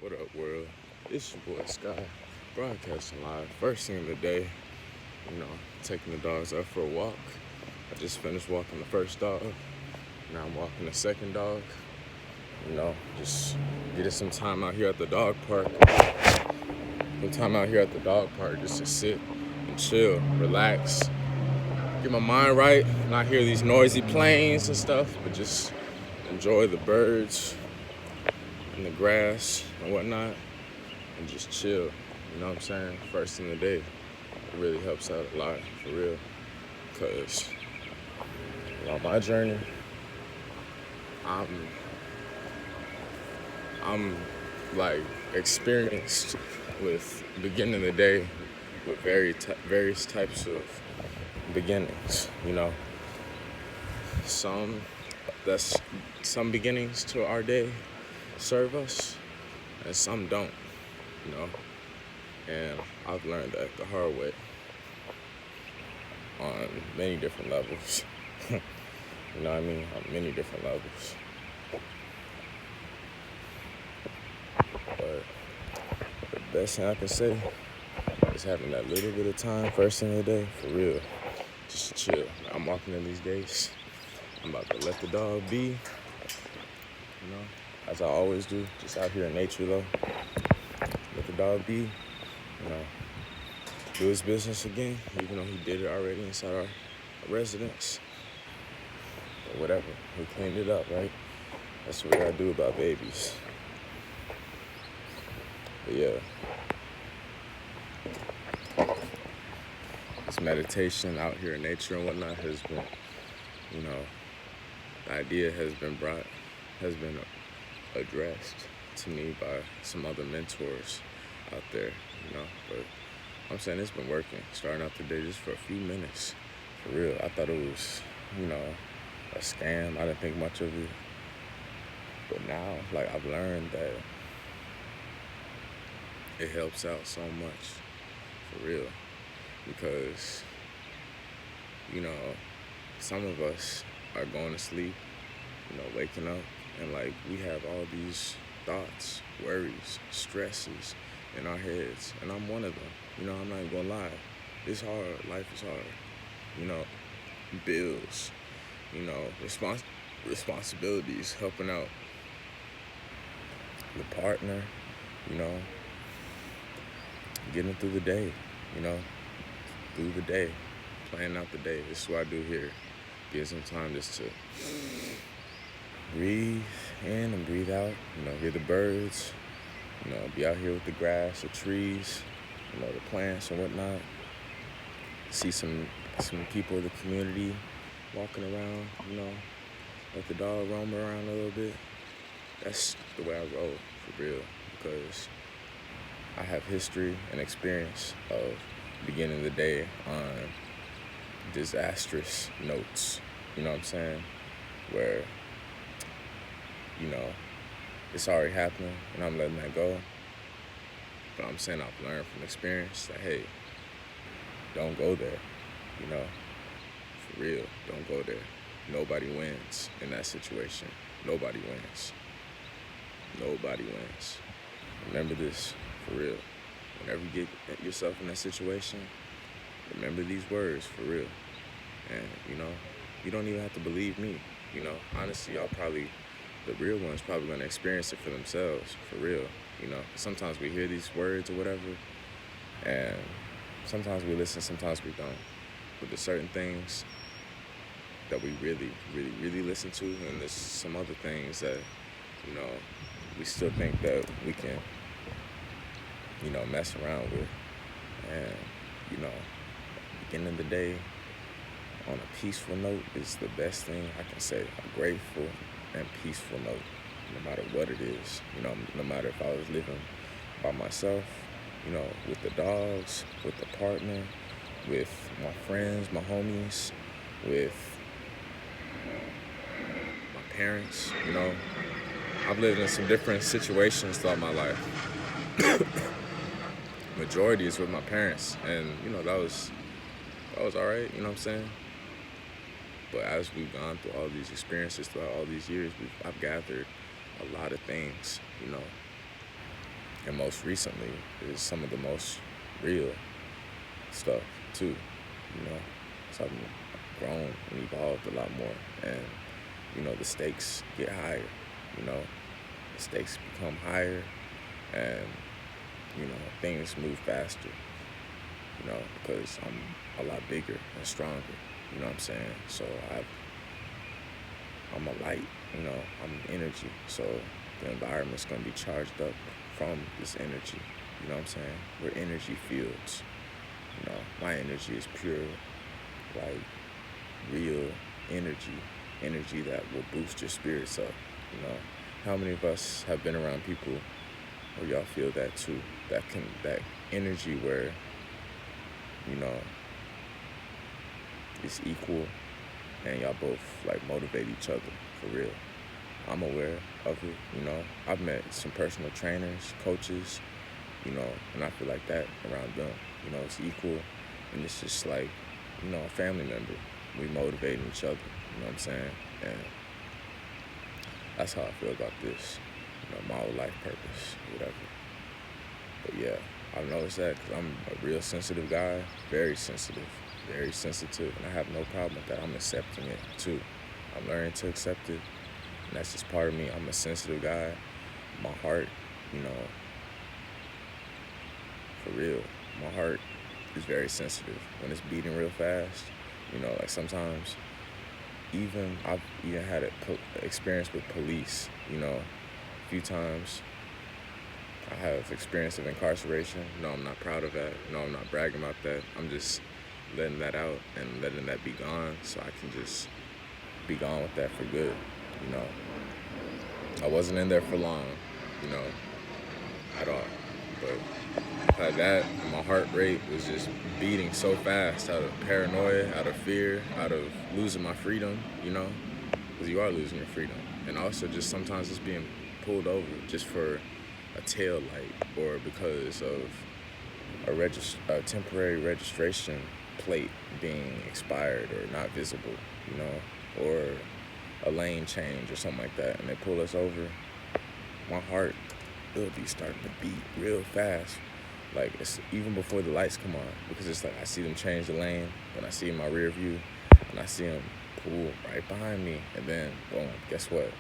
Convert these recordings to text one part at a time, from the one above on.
What up, world? It's your boy Sky, broadcasting live. First thing of the day, taking the dogs out for a walk. I just finished walking the first dog. Now I'm walking the second dog. Just getting some time out here at the dog park. Some time out here at the dog park just to sit and chill, relax, get my mind right, not hear these noisy planes and stuff, but just enjoy the birds and the grass and whatnot, and just chill. You know what I'm saying? First thing of the day, it really helps out a lot, for real. Because on my journey, I'm like experienced with beginning the day with various types of beginnings. Some that's some beginnings to our day serve us, and some don't. You know, and I've learned that the hard way on many different levels. You know what I mean? On many different levels. But the best thing I can say is having that little bit of time first thing of the day, for real, just to chill. I'm walking in these gates. I'm about to let the dog be, as I always do, just out here in nature though. Let the dog be, do his business again, even though he did it already inside our residence. But whatever, we cleaned it up, right? That's what we gotta do about babies. But yeah, this meditation out here in nature and whatnot has been, the idea has been addressed to me by some other mentors out there, but I'm saying it's been working, starting out the day just for a few minutes, for real. I thought it was, a scam. I didn't think much of it, but now, I've learned that it helps out so much, for real, because, some of us are going to sleep, waking up, and we have all these thoughts, worries, stresses in our heads, and I'm one of them. I'm not even gonna lie. It's hard. Life is hard. Bills, responsibilities, helping out the partner, getting through the day, through the day, planning out the day. This is what I do here. Get some time just to breathe in and breathe out, hear the birds, be out here with the grass, the trees, the plants and whatnot. See some people in the community walking around, let the dog roam around a little bit. That's the way I roll, for real, because I have history and experience of beginning the day on disastrous notes, you know what I'm saying? Where, it's already happening and I'm letting that go. But I'm saying I've learned from experience that, hey, don't go there, for real, don't go there. Nobody wins in that situation. Nobody wins. Nobody wins. Remember this, for real. Whenever you get yourself in that situation, remember these words, for real. And, you don't even have to believe me. Honestly, the real ones probably going to experience it for themselves, for real. Sometimes we hear these words or whatever, and sometimes we listen, sometimes we don't. But there's certain things that we really, really, really listen to, and there's some other things that, we still think that we can, mess around with. And, beginning of the day on a peaceful note is the best thing I can say. A grateful and peaceful note, no matter what it is. No matter if I was living by myself, with the dogs, with the partner, with my friends, my homies, with my parents, I've lived in some different situations throughout my life. Majority is with my parents, and that was all right, you know what I'm saying? But as we've gone through all these experiences throughout all these years, I've gathered a lot of things, And most recently is some of the most real stuff too, you know. So I've grown and evolved a lot more, and the stakes get higher. You know, the stakes become higher, and things move faster. Because I'm a lot bigger and stronger. You know what I'm saying? So I'm a light. I'm energy. So the environment's gonna be charged up from this energy. You know what I'm saying? We're energy fields. My energy is pure, like real energy that will boost your spirits up. How many of us have been around people where y'all feel that too? That energy where you know it's equal, and y'all both like motivate each other for real. I'm aware of it. I've met some personal trainers, coaches, and I feel like that around them. It's equal, and it's just like, a family member. We motivating each other, you know what I'm saying? And that's how I feel about this, my whole life purpose, whatever. But yeah, I've noticed that because I'm a real sensitive guy, very sensitive, and I have no problem with that. I'm accepting it too. I'm learning to accept it, and that's just part of me. I'm a sensitive guy. My heart, for real, my heart is very sensitive when it's beating real fast. Like sometimes, I've even had an experience with police. A few times. I have experience of incarceration. No, I'm not proud of that. No, I'm not bragging about that. I'm just letting that out and letting that be gone, so I can just be gone with that for good. I wasn't in there for long, at all. But like that, my heart rate was just beating so fast out of paranoia, out of fear, out of losing my freedom, because you are losing your freedom. And also just sometimes it's being pulled over just for a tail light, or because of a temporary registration plate being expired or not visible, or a lane change or something like that, and they pull us over. My heart will be starting to beat real fast, like it's even before the lights come on, because it's like I see them change the lane, and I see my rear view, and I see them pull right behind me, and then boom, guess what?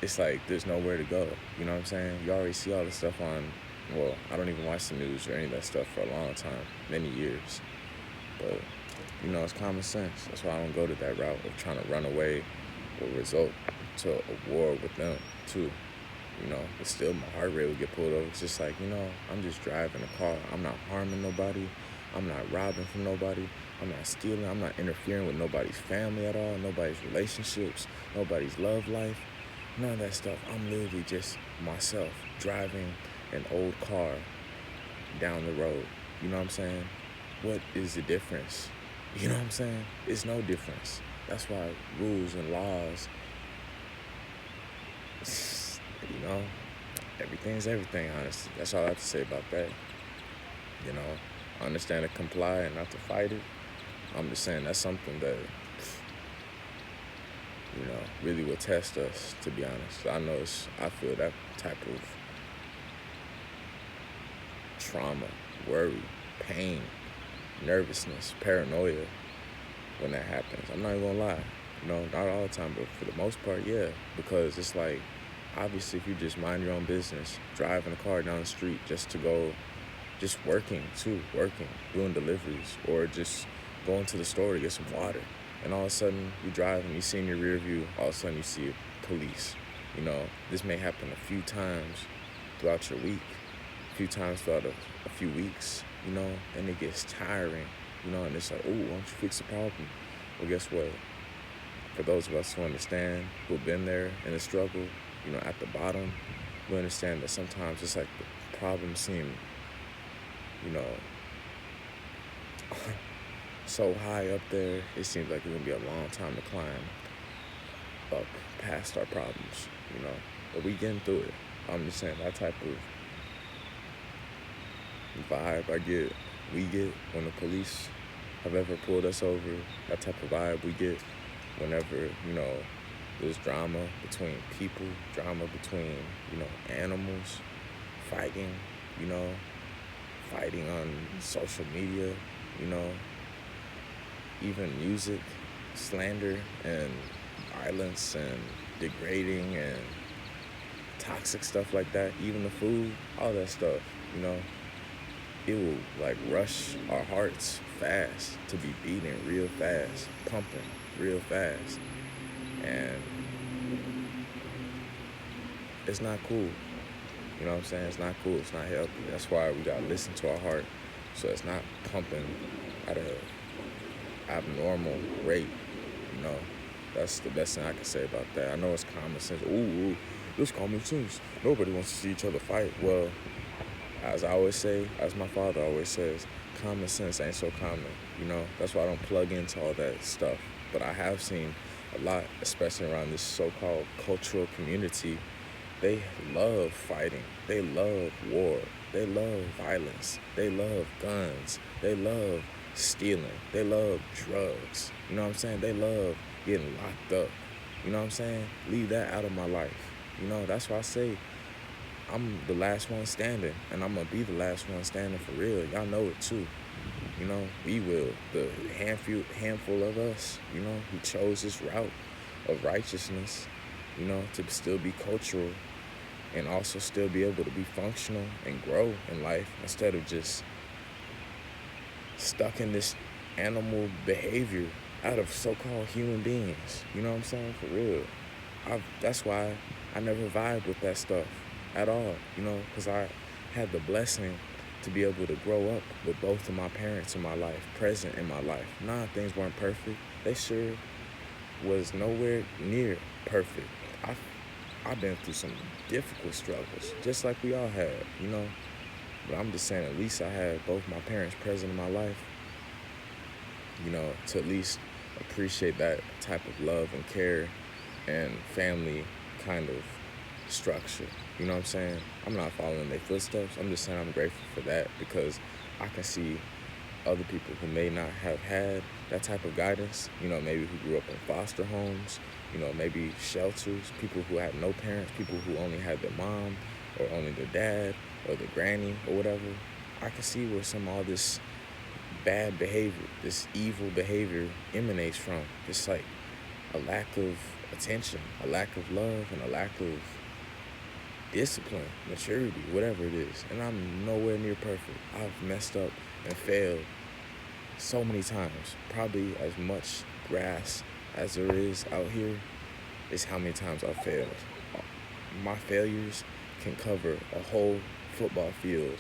It's like there's nowhere to go. You know what I'm saying? You already see all this stuff on, well, I don't even watch the news or any of that stuff for a long time, many years. But, it's common sense. That's why I don't go to that route of trying to run away or result to a war with them, too. But still my heart rate will get pulled over. It's just like, I'm just driving a car. I'm not harming nobody. I'm not robbing from nobody. I'm not stealing. I'm not interfering with nobody's family at all, nobody's relationships, nobody's love life. None of that stuff. I'm literally just myself driving an old car down the road. You know what I'm saying? What is the difference? You know what I'm saying? It's no difference. That's why rules and laws, everything's everything, honestly. That's all I have to say about that. I understand to comply and not to fight it. I'm just saying that's something that really will test us, to be honest. I feel that type of trauma, worry, pain, nervousness, paranoia when that happens. I'm not even gonna lie. Not all the time, but for the most part, yeah. Because it's like, obviously, if you just mind your own business, driving a car down the street just working, doing deliveries, or just going to the store to get some water. And all of a sudden, you drive and you see in your rear view, all of a sudden you see police. This may happen a few times throughout your week, a few times throughout a few weeks, and it gets tiring, and it's like, oh, why don't you fix the problem? Well, guess what? For those of us who understand, who've been there in the struggle, at the bottom, we understand that sometimes it's like the problems seem, so high up there, it seems like it's gonna be a long time to climb up past our problems, but we getting through it. I'm just saying that type of vibe we get when the police have ever pulled us over, that type of vibe we get whenever, There's drama between people, drama between, animals, fighting, you know, fighting on social media, you know, even music, slander and violence and degrading and toxic stuff like that, even the food, all that stuff, you know, it will like rush our hearts fast to be beating real fast, pumping real fast. And it's not cool. You know what I'm saying? It's not cool. It's not healthy. That's why we gotta listen to our heart so it's not pumping at a abnormal rate. You know, that's the best thing I can say about that. I know it's common sense. Ooh, this common sense. Nobody wants to see each other fight. Well, as I always say, as my father always says, common sense ain't so common. You know, that's why I don't plug into all that stuff. But I have seen a lot, especially around this so-called cultural community. They love fighting. They love war. They love violence. They love guns. They love stealing. They love drugs. You know what I'm saying? They love getting locked up. You know what I'm saying? Leave that out of my life. You know, that's why I say I'm the last one standing, and I'm going to be the last one standing for real. Y'all know it too. You know, we will. The handful of us, you know, who chose this route of righteousness, you know, to still be cultural and also still be able to be functional and grow in life instead of just stuck in this animal behavior out of so-called human beings. You know what I'm saying? For real. That's why I never vibe with that stuff at all, you know, because I had the blessing to be able to grow up with both of my parents in my life, present in my life. Nah, things weren't perfect. They sure was nowhere near perfect. I've been through some difficult struggles, just like we all have, you know. But I'm just saying, at least I had both my parents present in my life, you know, to at least appreciate that type of love and care and family kind of structure. You know what I'm saying? I'm not following their footsteps. I'm just saying I'm grateful for that because I can see other people who may not have had that type of guidance, you know, maybe who grew up in foster homes, you know, maybe shelters, people who had no parents, people who only had their mom or only their dad or their granny or whatever. I can see where some of all this bad behavior, this evil behavior emanates from. It's like a lack of attention, a lack of love, and a lack of discipline, maturity, whatever it is. And I'm nowhere near perfect. I've messed up and failed so many times. Probably as much grass as there is out here is how many times I've failed. My failures can cover a whole football field,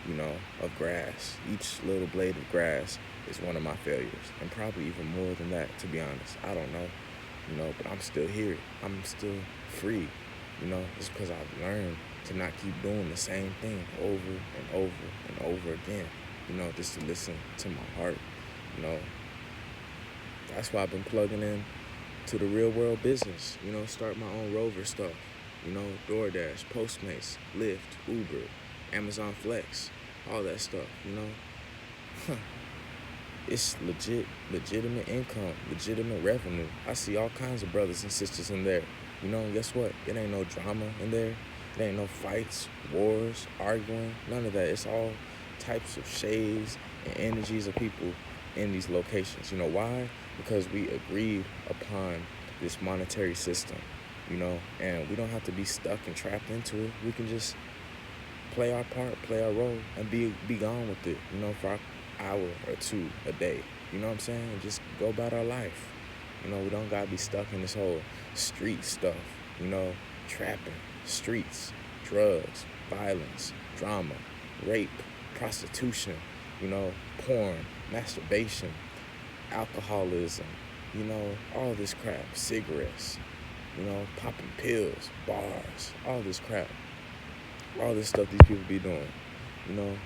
you know, of grass. Each little blade of grass is one of my failures, and probably even more than that, to be honest. I don't know, you know, but I'm still here. I'm still free, you know. It's because I've learned to not keep doing the same thing over and over and over again, you know, just to listen to my heart, you know. That's why I've been plugging in to the real world business, you know, start my own Rover stuff, you know, DoorDash, Postmates, Lyft, Uber, Amazon Flex, all that stuff, you know. It's legitimate income, legitimate revenue. I see all kinds of brothers and sisters in there, you know, and guess what? It ain't no drama in there. It ain't no fights, wars, arguing, none of that. It's all types of shades and energies of people in these locations. You know why? Because we agreed upon this monetary system, you know, and we don't have to be stuck and trapped into it. We can just play our part, play our role, and be gone with it, you know, for an hour or two a day. You know what I'm saying? And just go about our life. You know, we don't gotta be stuck in this whole street stuff, you know, trapping, streets, drugs, violence, drama, rape, prostitution, you know, porn, masturbation, alcoholism, you know, all this crap, cigarettes, you know, popping pills, bars, all this crap, all this stuff these people be doing, you know,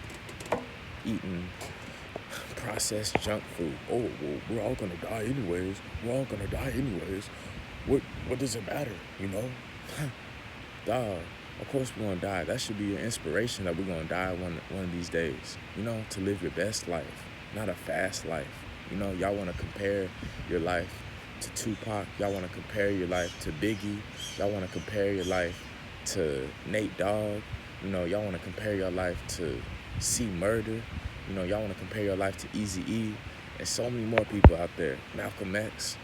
eating processed junk food. Oh, well, we're all gonna die anyways. We're all gonna die anyways. What does it matter, you know? Dog, of course we're gonna die. That should be your inspiration that we're gonna die one of these days, you know, to live your best life, not a fast life. You know, y'all wanna compare your life to Tupac. Y'all want to compare your life to Biggie. Y'all want to compare your life to Nate Dogg. Y'all want to compare your life to C Murder. Y'all want to compare your life to Eazy-E. And so many more people out there. Malcolm X.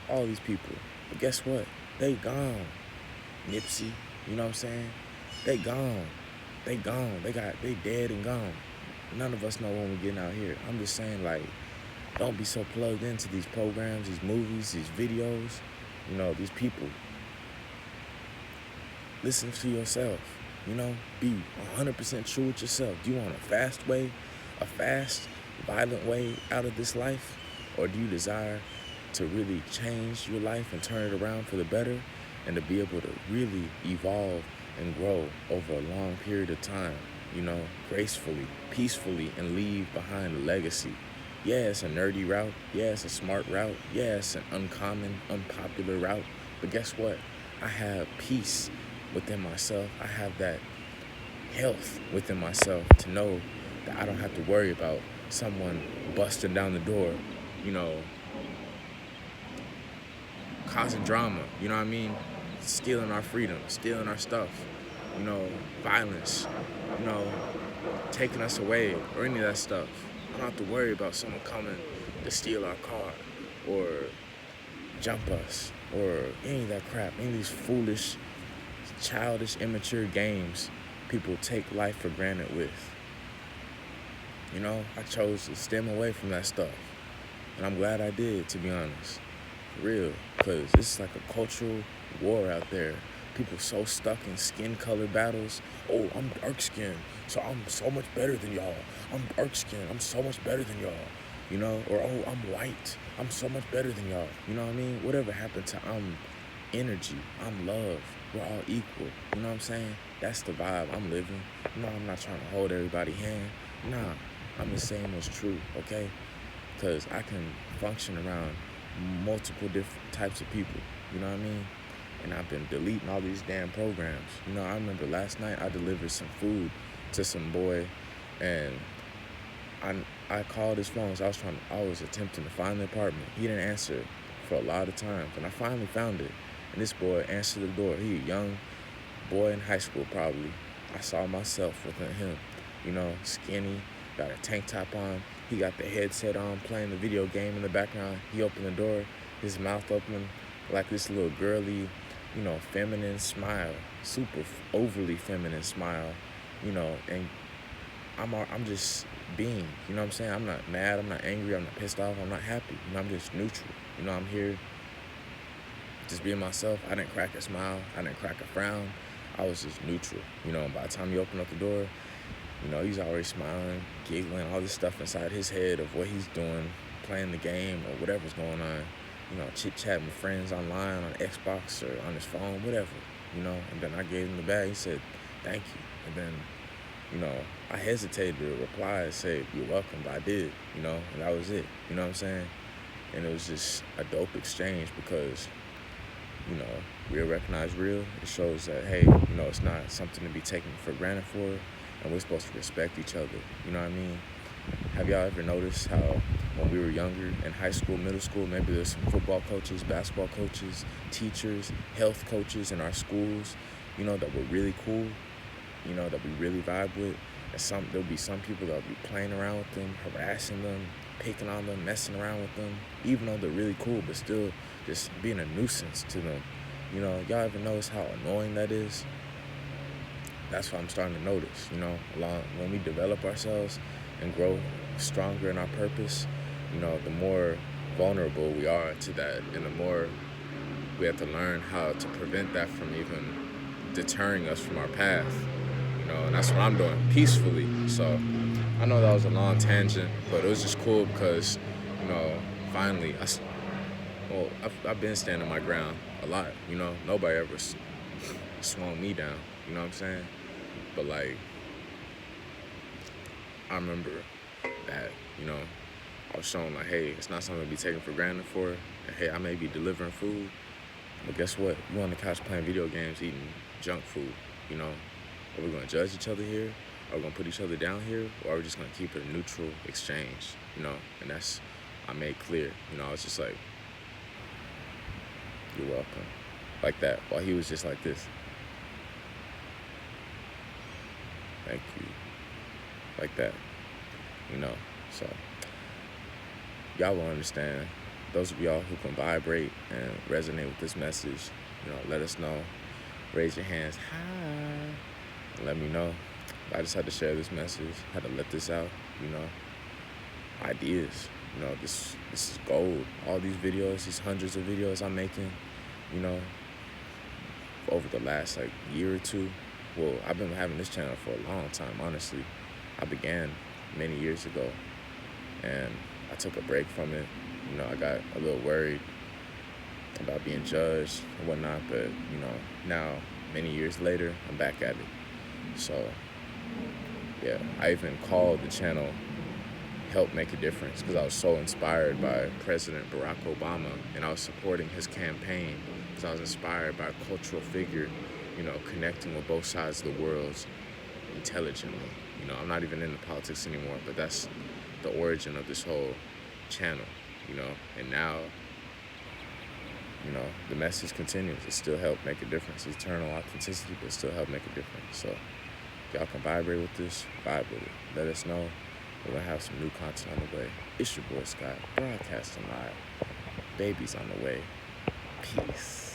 All these people. But guess what? They gone. Nipsey. You know what I'm saying? They gone. They gone. They dead and gone. None of us know when we're getting out here. I'm just saying, like, don't be so plugged into these programs, these movies, these videos, these people. Listen to yourself, be 100% true with yourself. Do you want a fast way, a fast, violent way out of this life? Or do you desire to really change your life and turn it around for the better and to be able to really evolve and grow over a long period of time, gracefully, peacefully, and leave behind a legacy? Yeah, it's a nerdy route. Yeah, it's a smart route. Yeah, it's an uncommon, unpopular route. But guess what? I have peace within myself. I have that health within myself to know that I don't have to worry about someone busting down the door, causing drama, stealing our freedom, stealing our stuff, violence, taking us away, or any of that stuff. I don't have to worry about someone coming to steal our car or jump us or any of that crap, any of these foolish, childish, immature games people take life for granted with. I chose to stem away from that stuff. And I'm glad I did, to be honest. For real. Because it's like a cultural war out there. People so stuck in skin color battles. Oh, I'm dark skinned, so I'm so much better than y'all. I'm dark skinned, I'm so much better than y'all. Or oh, I'm white, I'm so much better than y'all. You know what I mean? Whatever happened to I'm energy, I'm love, we're all equal. You know what I'm saying? That's the vibe I'm living. I'm not trying to hold everybody's hand. Nah, I'm just saying what's true, okay? Because I can function around multiple different types of people. You know what I mean? And I've been deleting all these damn programs. I remember last night I delivered some food to some boy, and I called his phone. So I was attempting to find the apartment. He didn't answer for a lot of times, and I finally found it. And this boy answered the door. He a young boy in high school probably. I saw myself within him. Skinny, got a tank top on. He got the headset on, playing the video game in the background. He opened the door, his mouth open like this little girly, feminine smile, super overly feminine smile, and I'm just being, you know what I'm saying? I'm not mad, I'm not angry, I'm not pissed off, I'm not happy, I'm just neutral. I'm here just being myself. I didn't crack a smile, I didn't crack a frown, I was just neutral, and by the time you open up the door, he's already smiling, giggling, all this stuff inside his head of what he's doing, playing the game or whatever's going on. Chit-chatting with friends online on Xbox or on his phone, whatever, and then I gave him the bag. He said, thank you. And then, I hesitated to reply and say, you're welcome, but I did, and that was it, you know what I'm saying? And it was just a dope exchange because, real recognize real. It shows that, hey, it's not something to be taken for granted for, and we're supposed to respect each other, you know what I mean? Have y'all ever noticed how when we were younger, in high school, middle school, maybe there's some football coaches, basketball coaches, teachers, health coaches in our schools, that were really cool, that we really vibe with. And there'll be some people that'll be playing around with them, harassing them, picking on them, messing around with them, even though they're really cool, but still just being a nuisance to them. Y'all ever notice how annoying that is? That's what I'm starting to notice, when we develop ourselves and grow stronger in our purpose, the more vulnerable we are to that, and the more we have to learn how to prevent that from even deterring us from our path, and that's what I'm doing, peacefully. So I know that was a long tangent, but it was just cool because, finally, I've been standing my ground a lot, nobody ever swung me down, you know what I'm saying? But like, I remember that, I was shown like, hey, it's not something to be taken for granted for. And hey, I may be delivering food, but guess what? You on the couch playing video games, eating junk food, Are we gonna judge each other here? Are we gonna put each other down here? Or are we just gonna keep it a neutral exchange, And that's, I made clear, it's just like, You're welcome. Like that, while he was just like this. Thank you. Like that, you know. So y'all will understand. Those of y'all who can vibrate and resonate with this message, let us know. Raise your hands high and let me know. I just had to share this message, had to let this out, ideas. This is gold. All these videos, these hundreds of videos I'm making, over the last year or two. Well, I've been having this channel for a long time, honestly. I began many years ago, and I took a break from it. I got a little worried about being judged and whatnot, but, now, many years later, I'm back at it. So, yeah, I even called the channel Help Make a Difference because I was so inspired by President Barack Obama, and I was supporting his campaign because I was inspired by a cultural figure, connecting with both sides of the world intelligently. I'm not even into politics anymore, but that's the origin of this whole channel, and now, the message continues. It still help make a difference. Eternal authenticity, but still help make a difference. So if y'all can vibrate with this, vibe with it. Let us know. We're going to have some new content on the way. It's your boy Scott, broadcasting live. Baby's on the way. Peace.